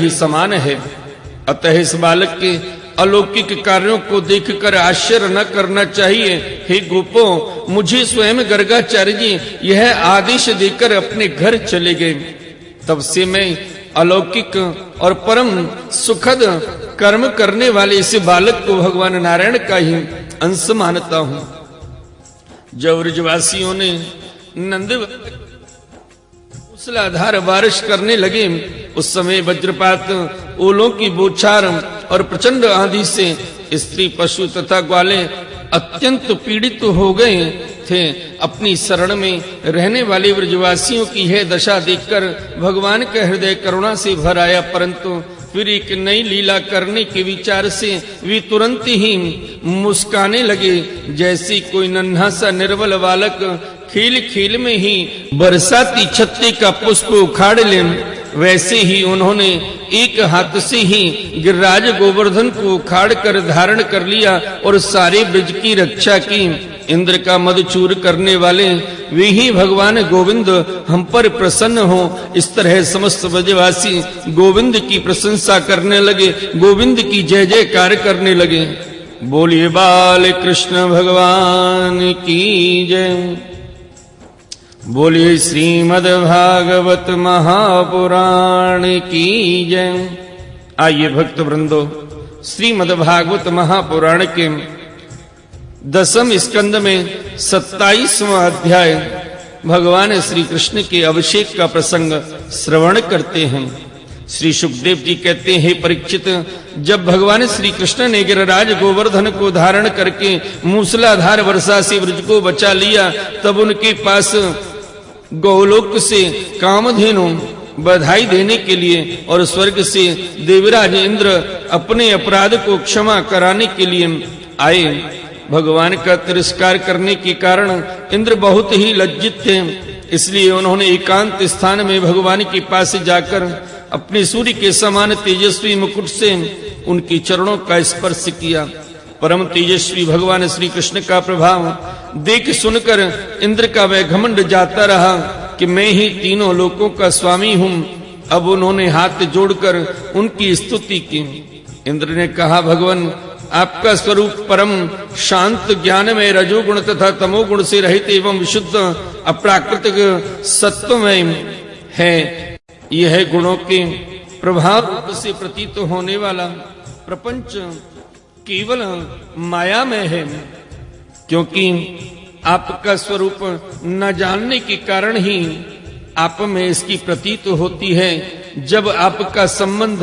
ही समान है। अतः इस बालक के अलौकिक कार्यों को देखकर आश्चर्य न करना चाहिए। हे गोपों, मुझे स्वयं गर्गाचार्य जी यह आदेश देकर अपने घर चले गए। तब से मैं अलौकिक और परम सुखद कर्म करने वाले इस बालक को भगवान नारायण का ही अंश मानता हूं। जब व्रजवासियों ने नंद मूसलाधार बारिश करने लगे, उस समय वज्रपात, ओलों की बौछार और प्रचंड आंधी से स्त्री, पशु तथा ग्वाले अत्यंत पीड़ित हो गए थे। अपनी शरण में रहने वाले व्रजवासियों की यह दशा देखकर भगवान का हृदय करुणा से भर आया, परंतु फिर एक नई लीला करने के विचार से वे तुरंत ही मुस्काने लगे। जैसे कोई नन्हा सा निर्बल बालक खेल खेल में ही बरसाती छत्ते का पुष्प उखाड़ ले, वैसे ही उन्होंने एक हाथ से ही गिरिराज गोवर्धन को उखाड़ कर धारण कर लिया और सारे ब्रज की रक्षा की। इंद्र का मद चूर करने वाले वे ही भगवान गोविंद हम पर प्रसन्न हो। इस तरह समस्त ब्रजवासी गोविंद की प्रशंसा करने लगे, गोविंद की जय जयकार करने लगे। बोलिए बाल कृष्ण भगवान की जय। बोलिए श्रीमद् भागवत महापुराण की जय। आइए भक्त वृंदो, श्रीमद् भागवत महापुराण के 10वें स्कंद में 27वां अध्याय भगवान श्री कृष्ण के अभिषेक का प्रसंग श्रवण करते हैं। श्री सुखदेव जी कहते हैं, परीक्षित, जब भगवान श्री कृष्ण ने गिरिराज गोवर्धन को धारण करके मूसलाधार वर्षा से ब्रज को बचा लिया, तब उनके पास गोलोक से कामधेनु बधाई देने के लिए और स्वर्ग से देवराज इंद्र अपने अपराध को क्षमा कराने के लिए आए। भगवान का तिरस्कार करने के कारण इंद्र बहुत ही लज्जित थे, इसलिए उन्होंने एकांत स्थान में भगवान के पास जाकर अपने सूर्य के समान तेजस्वी मुकुट से उनके चरणों का स्पर्श किया। परम तेजस्वी भगवान श्री कृष्ण का प्रभाव देख सुनकर इंद्र का वह घमंड जाता रहा कि मैं ही तीनों लोकों का स्वामी हूं। अब उन्होंने हाथ जोड़कर उनकी स्तुति की। इंद्र ने कहा, भगवान, आपका स्वरूप परम शांत, ज्ञानमय, रजोगुण तथा तमोगुण से रहित एवं विशुद्ध अप्राकृतिक सत्वमय है। यह गुणों के प्रभाव से प्रतीत होने वाला प्रपंच केवल मायामय है, क्योंकि आपका स्वरूप न जानने के कारण ही आप में इसकी प्रतीत होती है। जब आपका संबंध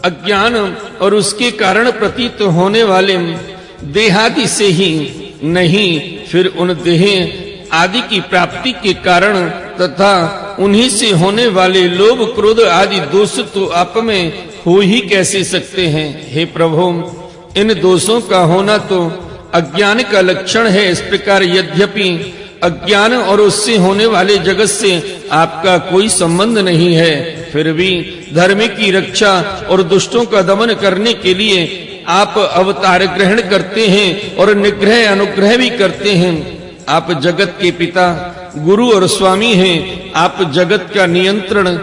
अज्ञान और उसके कारण प्रतीत होने वाले देहादि से ही नहीं, फिर उन देह आदि की प्राप्ति के कारण तथा उन्हीं से होने वाले लोभ, क्रोध आदि दोष तो आप में हो ही कैसे सकते हैं। हे प्रभु, इन दोषों का होना तो अज्ञान का लक्षण है। इस प्रकार यद्यपि अज्ञान और उससे होने वाले जगत से आपका कोई संबंध नहीं है, फिर भी धर्म की रक्षा और दुष्टों का दमन करने के लिए आप अवतार ग्रहण करते हैं और निग्रह अनुग्रह भी करते हैं। आप जगत के पिता, गुरु और स्वामी हैं। आप जगत का नियंत्रण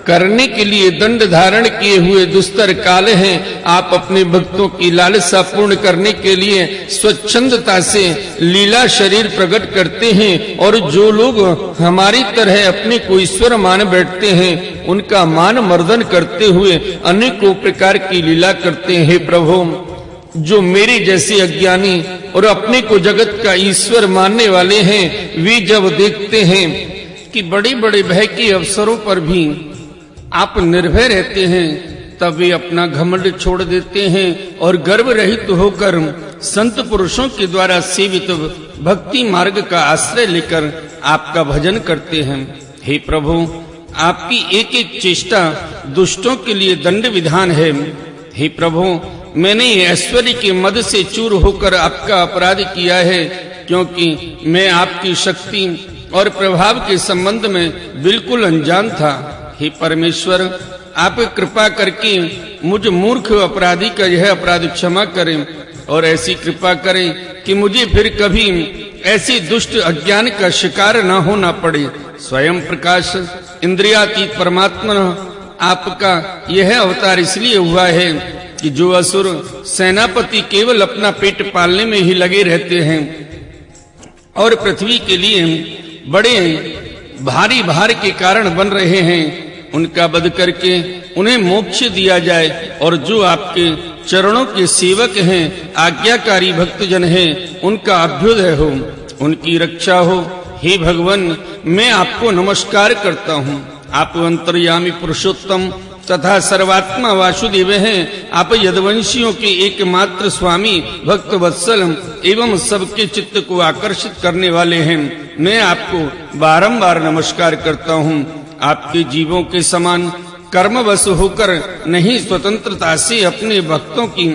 करने के लिए दंड धारण किए हुए दुस्तर काल हैं। आप अपने भक्तों की लालसा पूर्ण करने के लिए स्वच्छंदता से लीला शरीर प्रकट करते हैं, और जो लोग हमारी तरह अपने को ईश्वर मान बैठते हैं, उनका मान मर्दन करते हुए अनेकों प्रकार की लीला करते हैं। हे प्रभु, जो मेरे जैसे अज्ञानी और अपने को जगत का ईश्वर मानने वाले हैं, वे जब देखते हैं कि बड़े बड़े भय के अवसरों पर भी आप निर्भय रहते हैं, तब वे अपना घमंड छोड़ देते हैं और गर्व रहित होकर संत पुरुषों के द्वारा सेवित भक्ति मार्ग का आश्रय लेकर आपका भजन करते हैं। हे प्रभु, आपकी एक एक चेष्टा दुष्टों के लिए दंड विधान है। हे प्रभु, मैंने ऐश्वर्य के मद से चूर होकर आपका अपराध किया है, क्योंकि मैं आपकी शक्ति और प्रभाव के संबंध में बिल्कुल अनजान था। हे परमेश्वर, आप कृपा करके मुझ मूर्ख अपराधी का यह अपराध क्षमा करें और ऐसी कृपा करें कि मुझे फिर कभी ऐसे दुष्ट अज्ञान का शिकार न होना पड़े। स्वयं प्रकाश इंद्रियातीत परमात्मा आपका यह अवतार इसलिए हुआ है कि जो असुर सेनापति केवल अपना पेट पालने में ही लगे रहते हैं और पृथ्वी के लिए बड़े भारी भार के कारण बन रहे हैं, उनका वध करके उन्हें मोक्ष दिया जाए और जो आपके चरणों के सेवक हैं, आज्ञाकारी भक्तजन हैं, उनका अभ्युदय हो, उनकी रक्षा हो। हे भगवान, मैं आपको नमस्कार करता हूँ। आप अंतर्यामी पुरुषोत्तम तथा सर्वात्मा वासुदेव हैं। आप यदुवंशियों के एकमात्र स्वामी, भक्त वत्सल एवं सबके चित्त को आकर्षित करने वाले हैं। मैं आपको बारंबार नमस्कार करता हूँ। आपके जीवों के समान कर्मवश होकर नहीं, स्वतंत्रता से अपने भक्तों की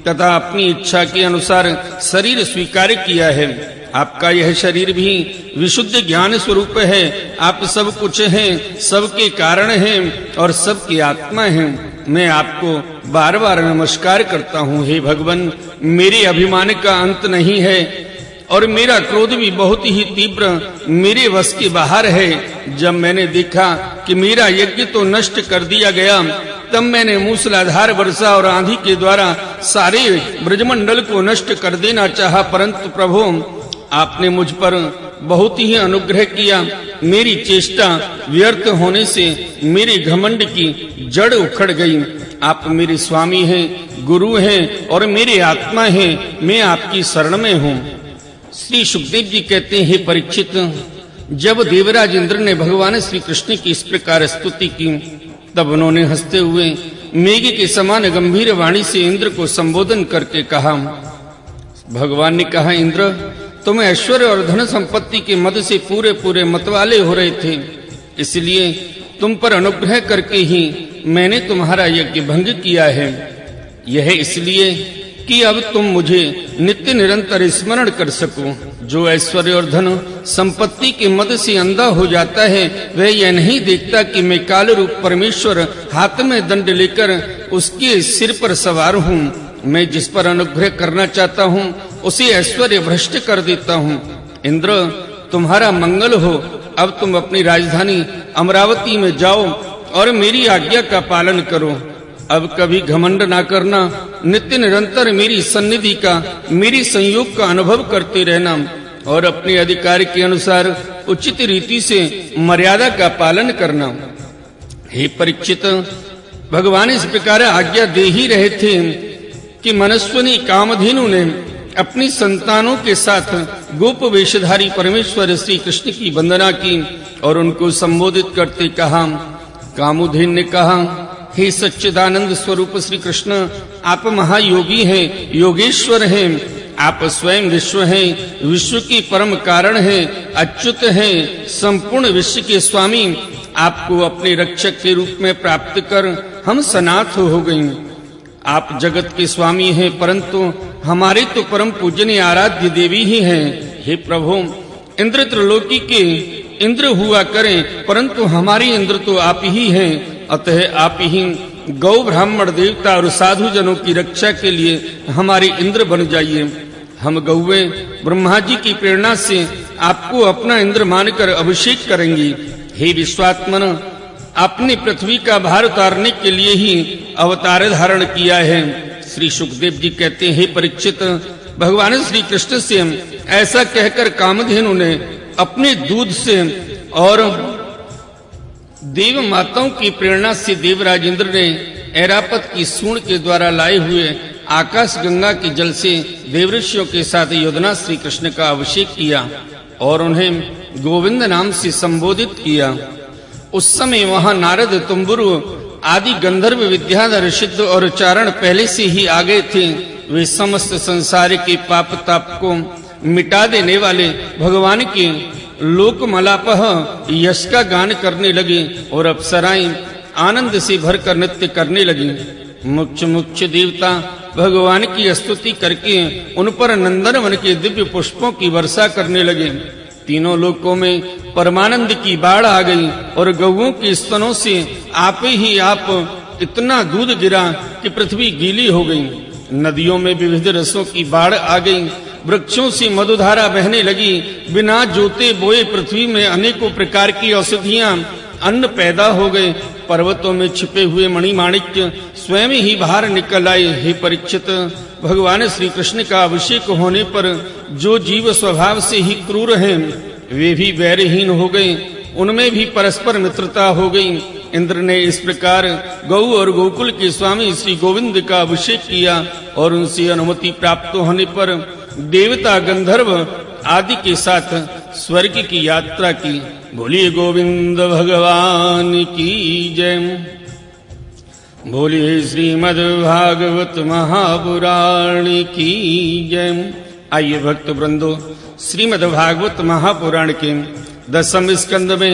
तथा अपनी इच्छा के अनुसार शरीर स्वीकार किया है। आपका यह शरीर भी विशुद्ध ज्ञान स्वरूप है। आप सब कुछ हैं, सबके कारण हैं और सबकी आत्मा हैं। मैं आपको बार बार नमस्कार करता हूँ। हे भगवान, मेरे अभिमान का अंत नहीं है और मेरा क्रोध भी बहुत ही तीव्र मेरे वश के बाहर है। जब मैंने देखा कि मेरा यज्ञ तो नष्ट कर दिया गया, तब मैंने मूसलाधार वर्षा और आंधी के द्वारा सारे ब्रजमंडल को नष्ट कर देना चाहा, परंतु प्रभु आपने मुझ पर बहुत ही अनुग्रह किया। मेरी चेष्टा व्यर्थ होने से मेरे घमंड की जड़ उखड़ गई। आप मेरे स्वामी हैं, गुरु हैं और मेरे आत्मा हैं। मैं आपकी शरण में हूँ। श्री सुखदेव जी कहते हैं, हे परीक्षित, जब देवराज इंद्र ने भगवान श्री कृष्ण की इस प्रकार स्तुति की, तब उन्होंने हंसते हुए मेघ के समान गंभीर वाणी से इंद्र को संबोधन करके कहा। भगवान ने कहा, इंद्र, तुम ऐश्वर्य और धन संपत्ति के मद से पूरे पूरे मतवाले हो रहे थे, इसलिए तुम पर अनुग्रह करके ही मैंने तुम्हारा यज्ञ भंग किया है। यह इसलिए कि अब तुम मुझे नित्य निरंतर स्मरण कर सको। जो ऐश्वर्य और धन संपत्ति के मद से अंधा हो जाता है, वह यह नहीं देखता कि मैं काल रूप परमेश्वर हाथ में दंड लेकर उसके सिर पर सवार हूँ। मैं जिस पर अनुग्रह करना चाहता हूँ उसे ऐश्वर्य भ्रष्ट कर देता हूँ। इंद्र, तुम्हारा मंगल हो। अब तुम अपनी राजधानी अमरावती में जाओ और मेरी आज्ञा का पालन करो। अब कभी घमंड ना करना, नित्य निरंतर मेरी सन्निधि का, मेरी संयोग का अनुभव करते रहना और अपने अधिकार के अनुसार उचित रीति से मर्यादा का पालन करना। हे परीक्षित, भगवान इस प्रकार आज्ञा दे ही रहे थे कि मनस्विनी कामधेनु ने अपनी संतानों के साथ गोप वेशधारी परमेश्वर श्री कृष्ण की वंदना की और उनको संबोधित करते कहा। कामधेनु ने कहा, हे सच्चिदानंद स्वरूप श्री कृष्ण, आप महायोगी हैं, योगेश्वर हैं। आप स्वयं विश्व हैं, विश्व की परम कारण हैं, अच्युत हैं, संपूर्ण विश्व के स्वामी। आपको अपने रक्षक के रूप में प्राप्त कर हम सनाथ हो गए। आप जगत के स्वामी हैं, परंतु हमारे तो परम पूजनीय आराध्य देवी ही हैं। हे प्रभु, इंद्र त्रिलोकी के इंद्र हुआ करें, परंतु हमारी इंद्र तो आप ही हैं। अतः आप ही गौ ब्राह्मण देवता और साधु जनों की रक्षा के लिए हमारे इंद्र बन जाइए। हम गौवे ब्रह्मा जी की प्रेरणा से आपको अपना इंद्र मानकर अभिषेक करेंगे। हे विश्वात्मन, आपने पृथ्वी का भार उतारने के लिए ही अवतार धारण किया है। श्री सुखदेव जी कहते हैं, हे परीक्षित, भगवान श्री कृष्ण से ऐसा कहकर कामधेनु ने अपने दूध से और देव माताओं की प्रेरणा से देवराज इंद्र ने ऐरापत की सूंड के द्वारा लाए हुए आकाश गंगा के जल से देवऋषियों के साथ योधना श्री कृष्ण का अभिषेक किया और उन्हें गोविंद नाम से संबोधित किया। उस समय वहां नारद, तुम्बुरु आदि गंधर्व, विद्याधर, सिद्ध और चारण पहले से ही आ गए थे। वे समस्त संसार के पाप ताप को मिटा देने वाले भगवान के लोकमलापह यश का गान करने लगे और अप्सराएं आनंद से भरकर नृत्य करने लगी। मुख्य मुख्य देवता भगवान की स्तुति करके उन पर नंदनवन के दिव्य पुष्पों की वर्षा करने लगे। तीनों लोकों में परमानंद की बाढ़ आ गई और गौओं के स्तनों से आप ही आप इतना दूध गिरा कि पृथ्वी गीली हो गई। नदियों में विविध रसों की बाढ़ आ गई, वृक्षों से मधुधारा बहने लगी। बिना जोते बोए पृथ्वी में अनेकों प्रकार की औषधियां, अन्न पैदा हो गए। पर्वतों में छिपे हुए मणिमाणिक्य स्वयं ही बाहर निकल आए। हे परीक्षित, भगवान श्री कृष्ण का अभिषेक होने पर जो जीव स्वभाव से ही क्रूर हैं वे भी वैरहीन हो गए, उनमें भी परस्पर मित्रता हो गई। इंद्र ने इस प्रकार गौ और गोकुल के स्वामी श्री गोविंद का अभिषेक किया और उनसे अनुमति प्राप्त होने पर देवता गंधर्व आदि के साथ स्वर्ग की यात्रा की। बोलिए गोविंद भगवान की जय। बोलिए श्रीमद् भागवत महापुराण की जय। आइए भक्त वृंदो, श्रीमद् भागवत महापुराण के 10वें स्कंद में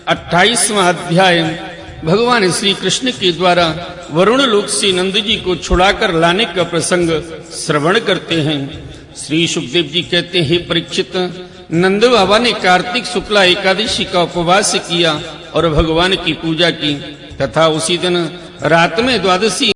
28वां अध्याय भगवान श्री कृष्ण के द्वारा वरुण लोक से नंद जी को छुड़ाकर लाने का प्रसंग श्रवण करते हैं। श्री सुखदेव जी कहते हैं, परीक्षित, नंद बाबा ने कार्तिक शुक्ला एकादशी का उपवास किया और भगवान की पूजा की तथा उसी दिन रात में द्वादशी